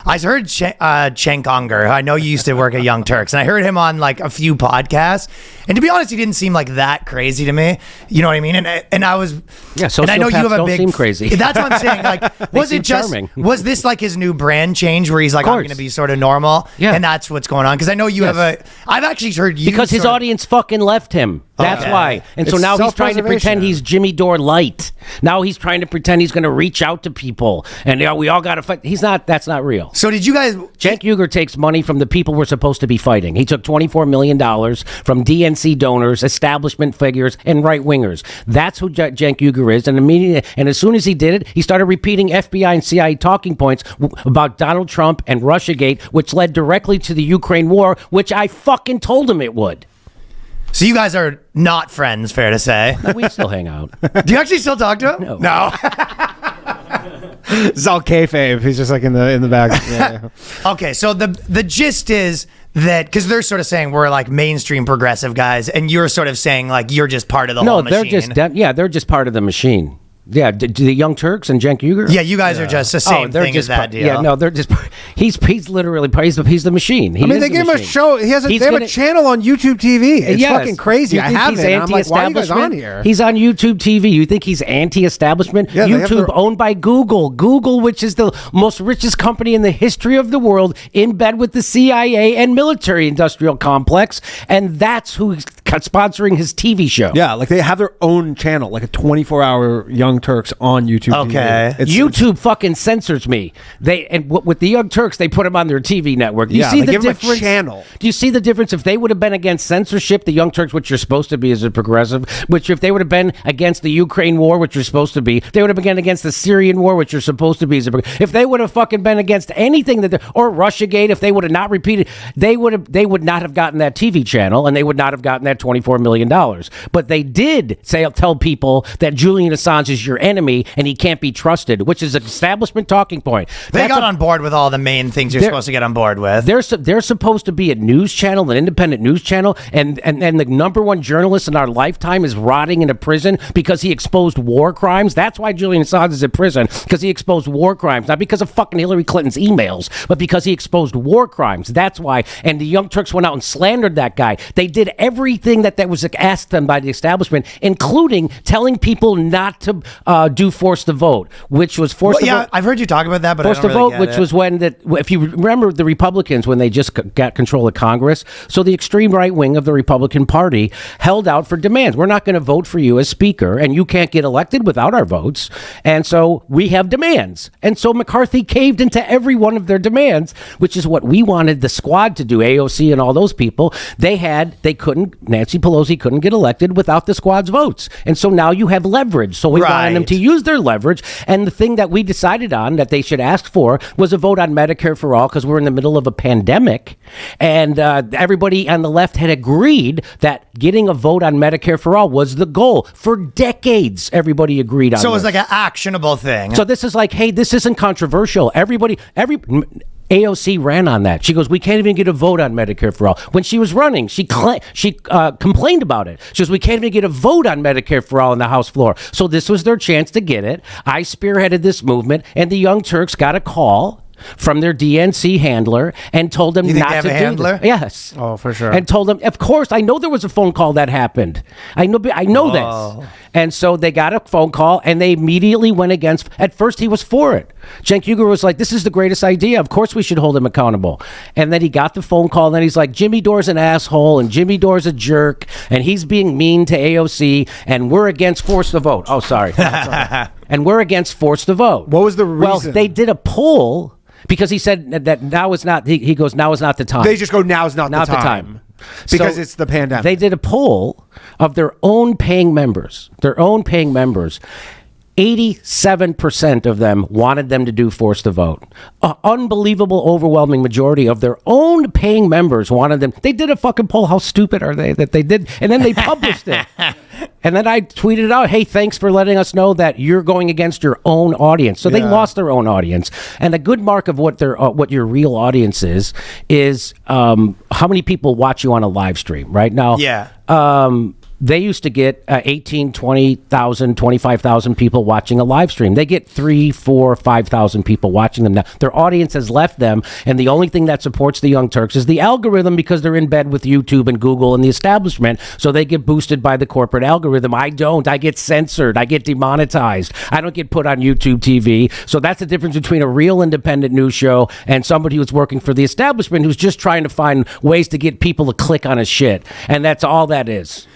I heard Cenk Uyger. I know you used to work at Young Turks, and I heard him on like a few podcasts. And to be honest, he didn't seem like that crazy to me. You know what I mean? And I was and I know you have a big seem crazy. That's what I'm saying. Like, was it just charming. Was this like his new brand change where he's like, I'm going to be sort of normal, and that's what's going on? Because I know you have I've actually heard you because his audience fucking left him. That's why. And so now he's trying to pretend he's Jimmy Dore light. Now he's trying to pretend he's going to reach out to people, and we all got to fight. He's not. That's not real. So did you guys? Cenk Uyger takes money from the people we're supposed to be fighting. He took $24 million from DNC donors, establishment figures, and right wingers. That's who Cenk Uyger is. And as soon as he did it, he started repeating FBI and CIA talking points about Donald Trump and Russiagate, which led directly to the Ukraine war, which I fucking told him it would. So you guys are not friends, fair to say. No, we still hang out. Do you actually still talk to him? No. It's all kayfabe. He's just like in the back. Yeah. Okay, so the gist is that because they're sort of saying we're like mainstream progressive guys, and you're sort of saying like you're just part of the whole machine. They're just part of the machine. Yeah, the Young Turks and Cenk Uyger? Yeah, you guys are just the same thing as that deal. Yeah, no, they're just... He's literally... He's the machine. They gave him a show. They have a channel on YouTube TV. It's fucking crazy. I have it. I'm like, why are you guys on here? He's on YouTube TV. You think he's anti-establishment? Yeah, YouTube owned by Google. Google, which is the most richest company in the history of the world, in bed with the CIA and military-industrial complex, and that's who's sponsoring his TV show. Yeah, like they have their own channel, like a 24-hour Young Turks on YouTube. Okay. YouTube fucking censors me. With the Young Turks, they put them on their TV network. Do you see the difference? Them a channel. Do you see the difference? If they would have been against censorship, the Young Turks, which you're supposed to be as a progressive, which if they would have been against the Ukraine war, which you're supposed to be, they would have been against the Syrian war, which you're supposed to be as a progressive. If they would have fucking been against anything or Russiagate, if they would have not repeated, they would not have gotten that TV channel, and they would not have gotten that $24 million. But they did tell people that Julian Assange is your enemy and he can't be trusted, which is an establishment talking point. They got on board with all the main things you're supposed to get on board with. They're supposed to be a news channel, an independent news channel, and the number one journalist in our lifetime is rotting in a prison because he exposed war crimes. That's why Julian Assange is in prison, because he exposed war crimes, not because of fucking Hillary Clinton's emails, but because he exposed war crimes. That's why. And the Young Turks went out and slandered that guy. They did everything that was asked them by the establishment, including telling people not to do force the vote, which was force the vote. Yeah, I've heard you talk about that, but force I don't the really vote, which was when if you remember the Republicans when they just got control of Congress, so the extreme right wing of the Republican Party held out for demands. We're not going to vote for you as speaker, and you can't get elected without our votes, and so we have demands. And so McCarthy caved into every one of their demands, which is what we wanted the squad to do, AOC and all those people. Nancy Pelosi couldn't get elected without the squad's votes. And so now you have leverage. So we wanted them to use their leverage. And the thing that we decided on that they should ask for was a vote on Medicare for all, because we're in the middle of a pandemic. And everybody on the left had agreed that getting a vote on Medicare for all was the goal. For decades, everybody agreed on it. So it was like an actionable thing. So this is like, hey, this isn't controversial. AOC ran on that. She goes, we can't even get a vote on Medicare for all. When she was running, she complained about it. She goes, we can't even get a vote on Medicare for all on the House floor. So this was their chance to get it. I spearheaded this movement, and the Young Turks got a call from their DNC handler and told them not to do handler? Yes. Oh, for sure. And told them, of course, I know there was a phone call that happened. I know this. And so they got a phone call, and they immediately went against. At first, he was for it. Cenk Uyger was like, this is the greatest idea. Of course we should hold him accountable. And then he got the phone call, and then he's like, Jimmy Dore's an asshole, and Jimmy Dore's a jerk, and he's being mean to AOC, and we're against force the vote. Oh, sorry. And we're against force the vote. What was the reason? Well, they did a poll. Because he said that now is not, he goes, now is not the time. They just go, now's not the time. Because it's the pandemic. They did a poll of their own paying members. 87% of them wanted them to do force the vote. An unbelievable, overwhelming majority of their own paying members wanted them. They did a fucking poll. How stupid are they that they did? And then they published it. And then I tweeted out, hey, thanks for letting us know that you're going against your own audience. So they lost their own audience. And a good mark of what your real audience is how many people watch you on a live stream right now. Yeah. they used to get 18, 20,000, 25,000 people watching a live stream. They get 3, 4, 5,000 people watching them now. Their audience has left them, and the only thing that supports the Young Turks is the algorithm, because they're in bed with YouTube and Google and the establishment, so they get boosted by the corporate algorithm. I don't. I get censored. I get demonetized. I don't get put on YouTube TV. So that's the difference between a real independent news show and somebody who's working for the establishment who's just trying to find ways to get people to click on his shit. And that's all that is.